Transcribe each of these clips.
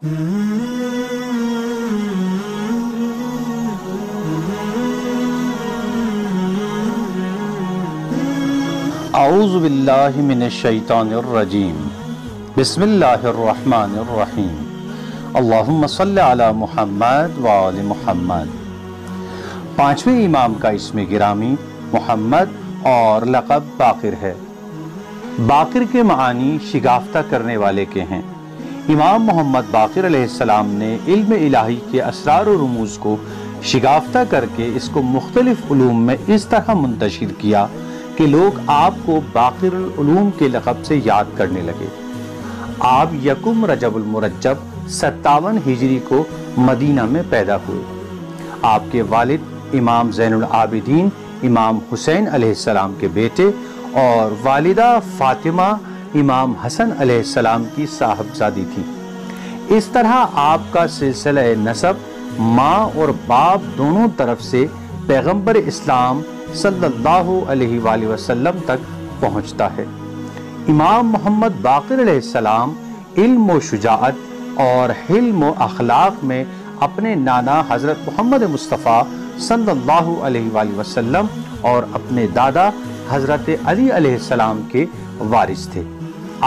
اعوذ باللہ من الشیطان الرجیم بسم اللہ الرحمن الرحیم اللہم صلی علی محمد وآل محمد۔ پانچویں امام کا اسم گرامی محمد اور لقب باقر ہے۔ باقر کے معنی شگافتہ کرنے والے کے ہیں۔ امام محمد باقر علیہ السلام نے علم الہی کے اسرار و رموز کو شگافتہ کر کے اس کو مختلف علوم میں اس طرح منتشر کیا کہ لوگ آپ کو باقر العلوم کے لقب سے یاد کرنے لگے۔ آپ یکم رجب المرجب 57 ہجری کو مدینہ میں پیدا ہوئے۔ آپ کے والد امام زین العابدین امام حسین علیہ السلام کے بیٹے اور والدہ فاطمہ امام حسن علیہ السلام کی صاحبزادی تھی۔ اس طرح آپ کا سلسلہ نسب ماں اور باپ دونوں طرف سے پیغمبر اسلام صلی اللہ علیہ وآلہ وسلم تک پہنچتا ہے۔ امام محمد باقر علیہ السلام علم و شجاعت اور حلم و اخلاق میں اپنے نانا حضرت محمد مصطفیٰ صلی اللہ علیہ وآلہ وسلم اور اپنے دادا حضرت علی علیہ السلام کے وارث تھے۔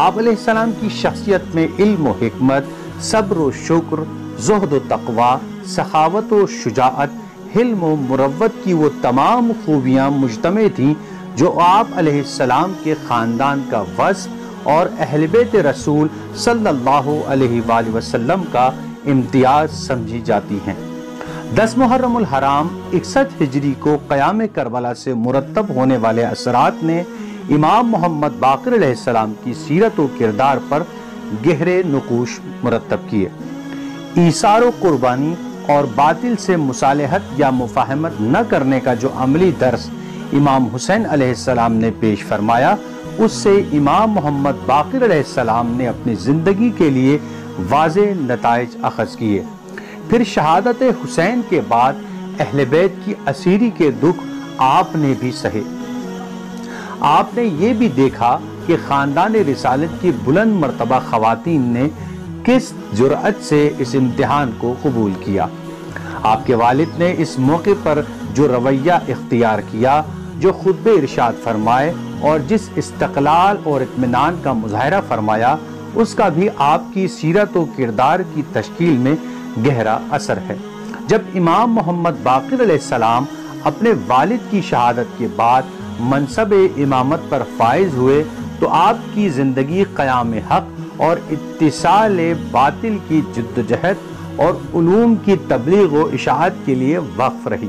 آپ علیہ السلام کی شخصیت میں علم و حکمت، صبر و شکر، زہد و تقوی، سخاوت و شجاعت، حلم و مروت کی وہ تمام خوبیاں مجتمع تھیں جو آپ علیہ السلام کے خاندان کا وصف اور اہل بیت رسول صلی اللہ علیہ وآلہ وسلم کا امتیاز سمجھی جاتی ہیں۔ 10 محرم الحرام 61 ہجری کو قیام کربلا سے مرتب ہونے والے اثرات نے امام محمد باقر علیہ السلام کی سیرت و کردار پر گہرے نقوش مرتب کیے۔ ایثار و قربانی اور باطل سے مصالحت یا مفاہمت نہ کرنے کا جو عملی درس امام حسین علیہ السلام نے پیش فرمایا، اس سے امام محمد باقر علیہ السلام نے اپنی زندگی کے لیے واضح نتائج اخذ کیے۔ پھر شہادت حسین کے بعد اہل بیت کی اسیری کے دکھ آپ نے بھی سہے۔ آپ نے یہ بھی دیکھا کہ خاندان رسالت کی بلند مرتبہ خواتین نے کس جرأت سے اس امتحان کو قبول کیا۔ آپ کے والد نے اس موقع پر جو رویہ اختیار کیا، جو خطبہ ارشاد فرمائے اور جس استقلال اور اطمینان کا مظاہرہ فرمایا، اس کا بھی آپ کی سیرت و کردار کی تشکیل میں گہرا اثر ہے۔ جب امام محمد باقر علیہ السلام اپنے والد کی شہادت کے بعد منصب امامت پر فائز ہوئے تو آپ کی زندگی قیام حق اور اتصال باطل کی جدوجہد اور علوم کی تبلیغ و اشاعت کے لیے وقف رہی۔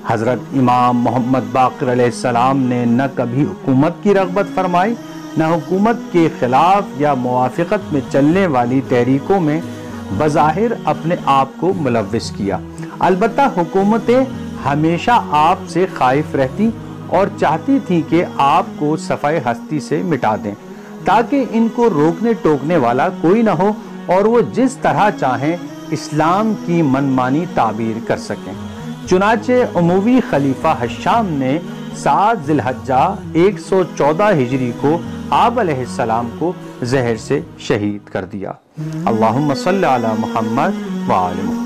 حضرت امام محمد باقر علیہ السلام نے نہ کبھی حکومت کی رغبت فرمائی، نہ حکومت کے خلاف یا موافقت میں چلنے والی تحریکوں میں بظاہر اپنے آپ کو ملوث کیا۔ البتہ حکومتیں ہمیشہ آپ سے خائف رہتی اور چاہتی تھی کہ آپ کو صفحہ ہستی سے مٹا دیں تاکہ ان کو روکنے ٹوکنے والا کوئی نہ ہو اور وہ جس طرح چاہیں اسلام کی منمانی تعبیر کر سکیں۔ چنانچہ اموی خلیفہ ہشام نے 7 ذی الحجہ 114 ہجری کو آپ علیہ السلام کو زہر سے شہید کر دیا۔ اللہم صلی علی محمد وآل محمد۔